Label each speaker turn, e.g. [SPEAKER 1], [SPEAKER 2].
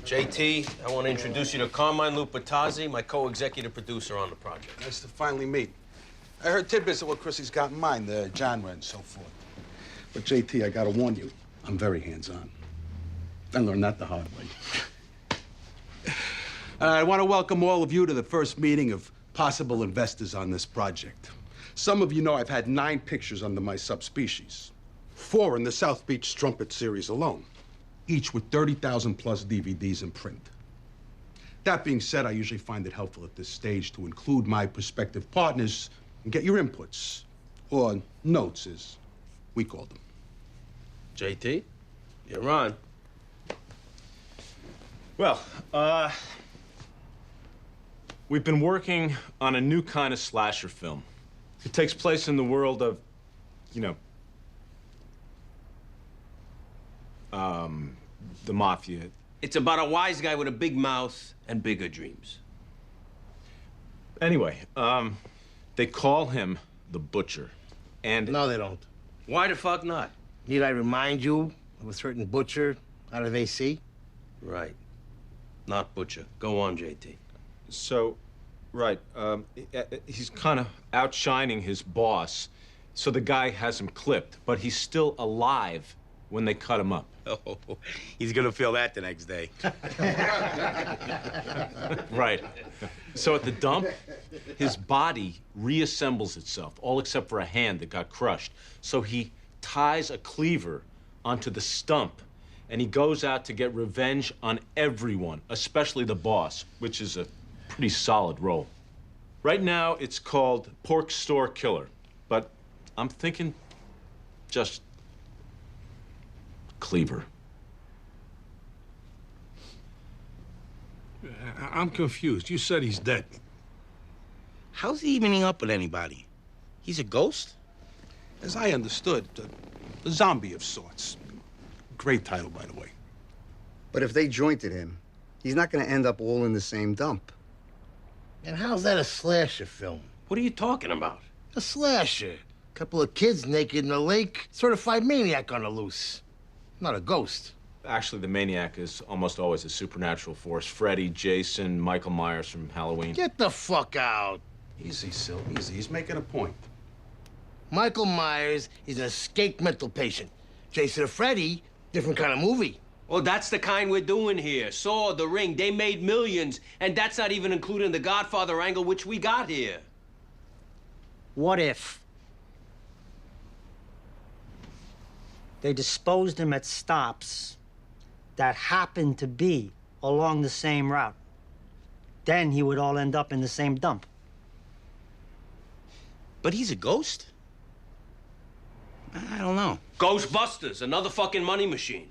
[SPEAKER 1] JT, I want to introduce you to Carmine Lupatazzi, my co-executive producer on the project.
[SPEAKER 2] Nice to finally meet. I heard tidbits of what Chrissy's got in mind, the genre and so forth. But JT, I gotta warn you, I'm very hands-on. I learned that the hard way. I want to welcome all of you to the first meeting of possible investors on this project. Some of you know I've had 9 pictures under my subspecies. 4 in the South Beach Strumpet series alone, each with 30,000 plus DVDs in print. That being said, I usually find it helpful at this stage to include my prospective partners and get your inputs, or notes as we call them.
[SPEAKER 1] JT, you're on.
[SPEAKER 3] Well, we've been working on a new kind of slasher film. It takes place in the world of, you know, the mafia.
[SPEAKER 1] It's about a wise guy with a big mouth and bigger dreams.
[SPEAKER 3] Anyway, they call him the Butcher, and...
[SPEAKER 4] No, they don't.
[SPEAKER 1] Why the fuck not?
[SPEAKER 4] Need I remind you of a certain butcher out of AC?
[SPEAKER 1] Right. Not Butcher. Go on, JT.
[SPEAKER 3] So, right, he's kind of outshining his boss, so the guy has him clipped, but he's still alive when they cut him up.
[SPEAKER 5] Oh, he's gonna feel that the next day.
[SPEAKER 3] Right. So at the dump, his body reassembles itself, all except for a hand that got crushed. So he ties a cleaver onto the stump, and he goes out to get revenge on everyone, especially the boss, which is a pretty solid role. Right now, it's called Pork Store Killer, but I'm thinking just Cleaver.
[SPEAKER 6] I'm confused. You said he's dead.
[SPEAKER 5] How's he evening up with anybody? He's a ghost?
[SPEAKER 2] As I understood, a zombie of sorts. Great title, by the way.
[SPEAKER 7] But if they jointed him, he's not going to end up all in the same dump.
[SPEAKER 4] And how's that a slasher film?
[SPEAKER 1] What are you talking about?
[SPEAKER 4] A slasher. Couple of kids naked in a lake. Certified maniac on the loose. Not a ghost.
[SPEAKER 3] Actually, the maniac is almost always a supernatural force. Freddy, Jason, Michael Myers from Halloween.
[SPEAKER 4] Get the fuck out.
[SPEAKER 2] Easy, Sil, easy. He's making a point.
[SPEAKER 4] Michael Myers is an escaped mental patient. Jason and Freddy, different kind of movie.
[SPEAKER 1] Well, that's the kind we're doing here. Saw, The Ring, they made millions, and that's not even including the Godfather angle, which we got here.
[SPEAKER 8] What if they disposed him at stops that happened to be along the same route? Then he would all end up in the same dump.
[SPEAKER 5] But he's a ghost? I don't know.
[SPEAKER 1] Ghostbusters, another fucking money machine.